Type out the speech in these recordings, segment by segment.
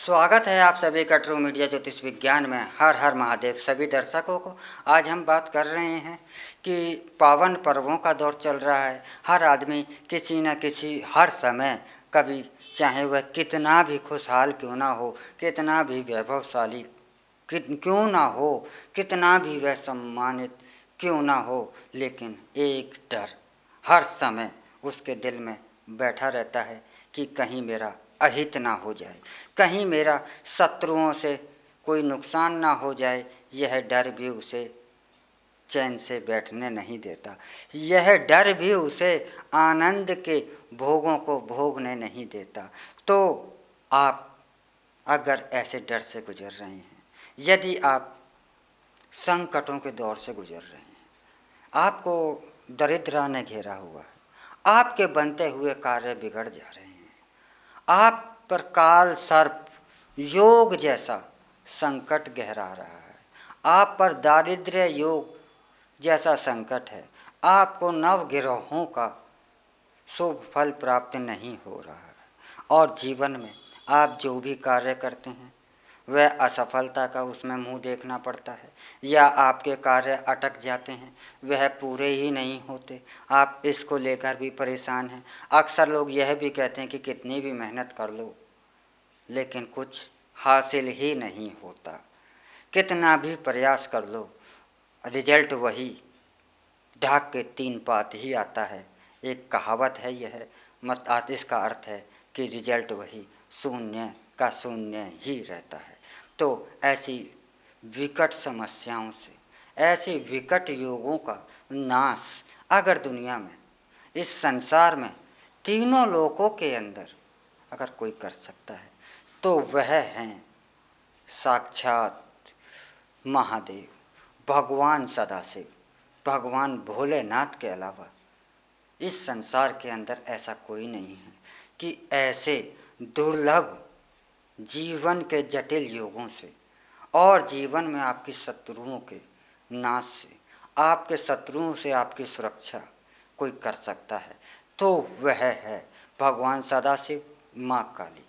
स्वागत है आप सभी का ट्रू मीडिया ज्योतिष विज्ञान में। हर हर महादेव सभी दर्शकों को। आज हम बात कर रहे हैं कि पावन पर्वों का दौर चल रहा है। हर आदमी किसी न किसी हर समय कभी, चाहे वह कितना भी खुशहाल क्यों ना हो, कितना भी वैभवशाली क्यों ना हो, कितना भी वह सम्मानित क्यों ना हो, लेकिन एक डर हर समय उसके दिल में बैठा रहता है कि कहीं मेरा अहित ना हो जाए, कहीं मेरा शत्रुओं से कोई नुकसान ना हो जाए। यह डर भी उसे चैन से बैठने नहीं देता, यह डर भी उसे आनंद के भोगों को भोगने नहीं देता। तो आप अगर ऐसे डर से गुजर रहे हैं, यदि आप संकटों के दौर से गुजर रहे हैं, आपको दरिद्रता ने घेरा हुआ है, आपके बनते हुए कार्य बिगड़ जा रहे हैं, आप पर काल सर्प योग जैसा संकट गहरा रहा है, आप पर दारिद्र्य योग जैसा संकट है, आपको नव ग्रहों का शुभ फल प्राप्त नहीं हो रहा है, और जीवन में आप जो भी कार्य करते हैं वह असफलता का उसमें मुंह देखना पड़ता है, या आपके कार्य अटक जाते हैं, वह पूरे ही नहीं होते। आप इसको लेकर भी परेशान हैं। अक्सर लोग यह भी कहते हैं कि कितनी भी मेहनत कर लो लेकिन कुछ हासिल ही नहीं होता, कितना भी प्रयास कर लो रिजल्ट वही ढाक के 3 पात ही आता है। एक कहावत है, यह मत इसका अर्थ है कि रिजल्ट वही शून्य का शून्य ही रहता है। तो ऐसी विकट समस्याओं से, ऐसे विकट योगों का नाश अगर दुनिया में, इस संसार में, तीनों लोकों के अंदर अगर कोई कर सकता है तो वह हैं साक्षात महादेव, भगवान सदाशिव, भगवान भोलेनाथ के अलावा इस संसार के अंदर ऐसा कोई नहीं है कि ऐसे दुर्लभ जीवन के जटिल योगों से और जीवन में आपकी शत्रुओं के नाश से, आपके शत्रुओं से आपकी सुरक्षा कोई कर सकता है तो वह है भगवान सदाशिव, माँ काली।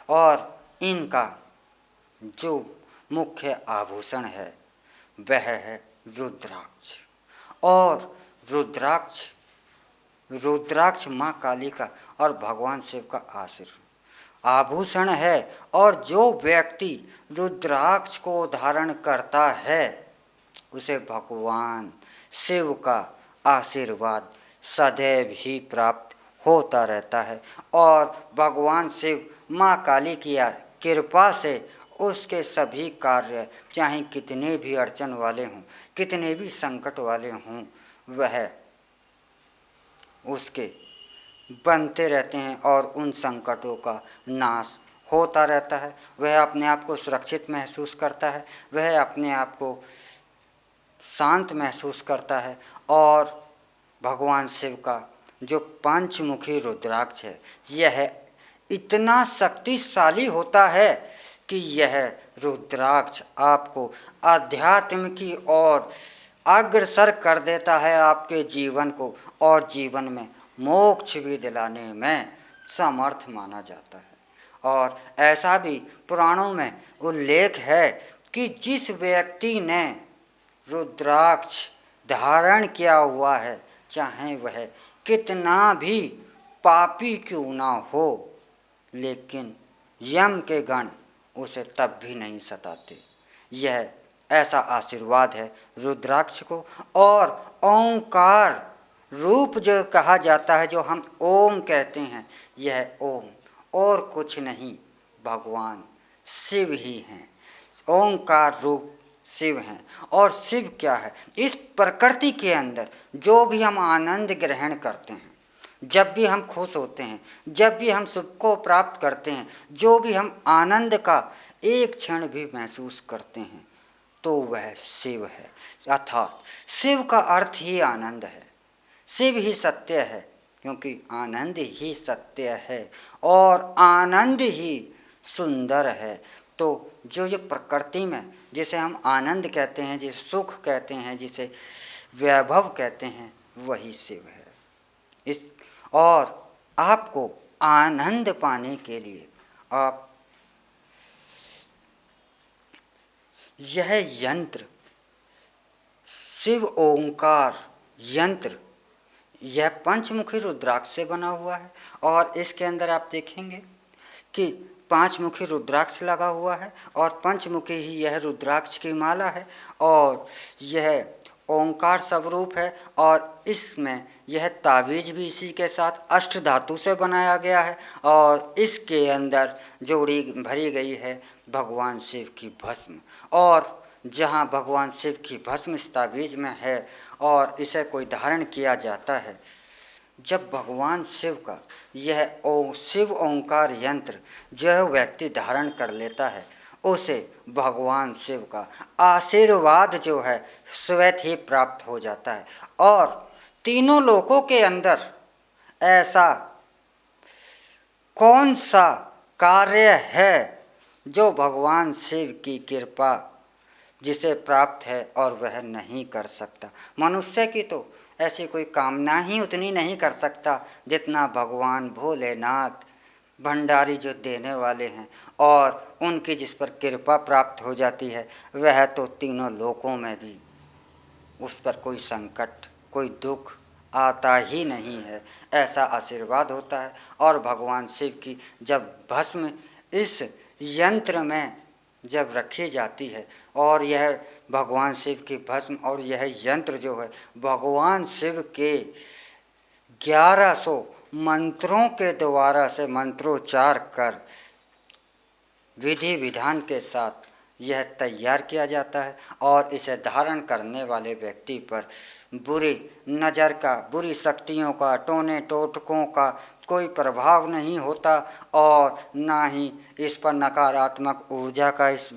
और इनका जो मुख्य आभूषण है वह है रुद्राक्ष। और रुद्राक्ष माँ काली का और भगवान शिव का आभूषण है। और जो व्यक्ति रुद्राक्ष को धारण करता है उसे भगवान शिव का आशीर्वाद सदैव ही प्राप्त होता रहता है, और भगवान शिव माँ काली की कृपा से उसके सभी कार्य, चाहे कितने भी अड़चन वाले हों, कितने भी संकट वाले हों, वह उसके बनते रहते हैं और उन संकटों का नाश होता रहता है। वह अपने आप को सुरक्षित महसूस करता है, वह अपने आप को शांत महसूस करता है। और भगवान शिव का जो पंचमुखी रुद्राक्ष है यह इतना शक्तिशाली होता है कि यह रुद्राक्ष आपको अध्यात्म की ओर अग्रसर कर देता है, आपके जीवन को, और जीवन में मोक्ष भी दिलाने में समर्थ माना जाता है। और ऐसा भी पुराणों में उल्लेख है कि जिस व्यक्ति ने रुद्राक्ष धारण किया हुआ है, चाहे वह कितना भी पापी क्यों ना हो, लेकिन यम के गण उसे तब भी नहीं सताते। यह ऐसा आशीर्वाद है रुद्राक्ष को। और ओंकार रूप जो कहा जाता है, जो हम ओम कहते हैं, यह ओम और कुछ नहीं भगवान शिव ही हैं। ओंकार रूप शिव हैं। और शिव क्या है? इस प्रकृति के अंदर जो भी हम आनंद ग्रहण करते हैं, जब भी हम खुश होते हैं, जब भी हम सुख को प्राप्त करते हैं, जो भी हम आनंद का एक क्षण भी महसूस करते हैं, तो वह शिव है। अर्थात शिव का अर्थ ही आनंद है, शिव ही सत्य है, क्योंकि आनंद ही सत्य है और आनंद ही सुंदर है। तो जो ये प्रकृति में जिसे हम आनंद कहते हैं, जिसे सुख कहते हैं, जिसे वैभव कहते हैं, वही शिव है। इस और आपको आनंद पाने के लिए आप यह यंत्र शिव ओंकार यंत्र यह पंचमुखी रुद्राक्ष से बना हुआ है और इसके अंदर आप देखेंगे कि 5 मुखी रुद्राक्ष लगा हुआ है और पंचमुखी ही यह रुद्राक्ष की माला है और यह ओंकार स्वरूप है और इसमें यह ताबीज भी इसी के साथ अष्ट धातु से बनाया गया है और इसके अंदर जोड़ी भरी गई है भगवान शिव की भस्म और जहाँ भगवान शिव की भस्म इस ताबीज में है और इसे कोई धारण किया जाता है। जब भगवान शिव का यह शिव ओंकार यंत्र जो व्यक्ति धारण कर लेता है उसे भगवान शिव का आशीर्वाद जो है स्वतः ही प्राप्त हो जाता है और तीनों लोकों के अंदर ऐसा कौन सा कार्य है जो भगवान शिव की कृपा जिसे प्राप्त है और वह नहीं कर सकता। मनुष्य की तो ऐसी कोई कामना ही उतनी नहीं कर सकता जितना भगवान भोलेनाथ भंडारी जो देने वाले हैं और उनकी जिस पर कृपा प्राप्त हो जाती है वह तो तीनों लोकों में भी उस पर कोई संकट कोई दुख आता ही नहीं है, ऐसा आशीर्वाद होता है। और भगवान शिव की जब भस्म इस यंत्र में जब रखी जाती है और यह भगवान शिव की भस्म और यह यंत्र जो है भगवान शिव के 1100 मंत्रों के द्वारा से मंत्रोच्चार कर विधि विधान के साथ यह तैयार किया जाता है और इसे धारण करने वाले व्यक्ति पर बुरी नज़र का बुरी शक्तियों का टोने टोटकों का कोई प्रभाव नहीं होता और ना ही इस पर नकारात्मक ऊर्जा का इस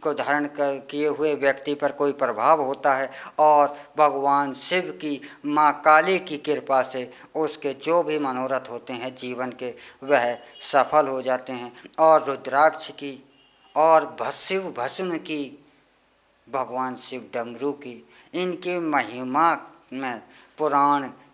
को धारण कर किए हुए व्यक्ति पर कोई प्रभाव होता है और भगवान शिव की माँ काली की कृपा से उसके जो भी मनोरथ होते हैं जीवन के वह सफल हो जाते हैं। और रुद्राक्ष की और शिव भस्म की भगवान शिव डमरू की इनकी महिमा में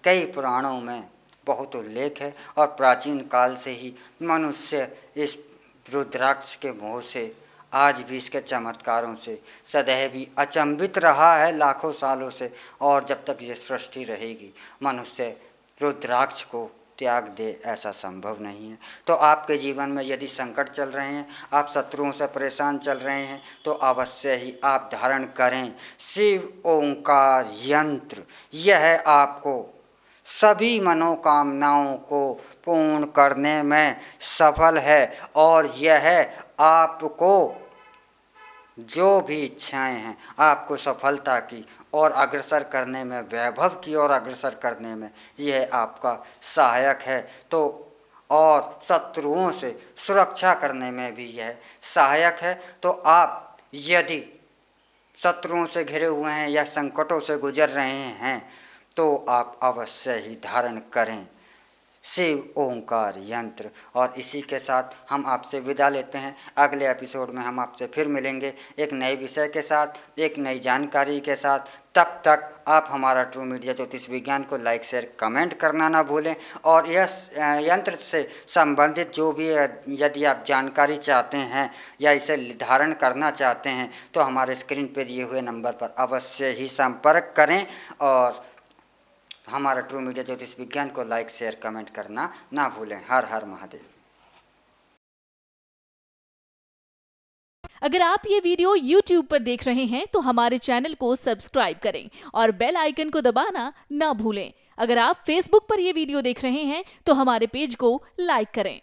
कई पुराणों में बहुत उल्लेख है और प्राचीन काल से ही मनुष्य इस रुद्राक्ष के मोह से आज भी इसके चमत्कारों से सदैव ही अचंभित रहा है लाखों सालों से और जब तक ये सृष्टि रहेगी मनुष्य रुद्राक्ष को त्याग दे ऐसा संभव नहीं है। तो आपके जीवन में यदि संकट चल रहे हैं आप शत्रुओं से परेशान चल रहे हैं तो अवश्य ही आप धारण करें शिव ओंकार यंत्र। यह आपको सभी मनोकामनाओं को पूर्ण करने में सफल है और यह आपको जो भी इच्छाएं हैं आपको सफलता की और अग्रसर करने में वैभव की और अग्रसर करने में यह आपका सहायक है। तो और शत्रुओं से सुरक्षा करने में भी यह सहायक है। तो आप यदि शत्रुओं से घिरे हुए हैं या संकटों से गुजर रहे हैं तो आप अवश्य ही धारण करें शिव ओंकार यंत्र। और इसी के साथ हम आपसे विदा लेते हैं। अगले एपिसोड में हम आपसे फिर मिलेंगे एक नए विषय के साथ एक नई जानकारी के साथ। तब तक आप हमारा ट्रू मीडिया ज्योतिष विज्ञान को लाइक शेयर कमेंट करना ना भूलें और यह यंत्र से संबंधित जो भी यदि आप जानकारी चाहते हैं या इसे धारण करना चाहते हैं तो हमारे स्क्रीन पर दिए हुए नंबर पर अवश्य ही संपर्क करें और हमारा ट्रू मीडिया ज्योतिष विज्ञान को लाइक शेयर कमेंट करना ना भूलें। हर हर महादेव। अगर आप ये वीडियो YouTube पर देख रहे हैं तो हमारे चैनल को सब्सक्राइब करें और बेल आइकन को दबाना ना भूलें। अगर आप Facebook पर ये वीडियो देख रहे हैं तो हमारे पेज को लाइक करें।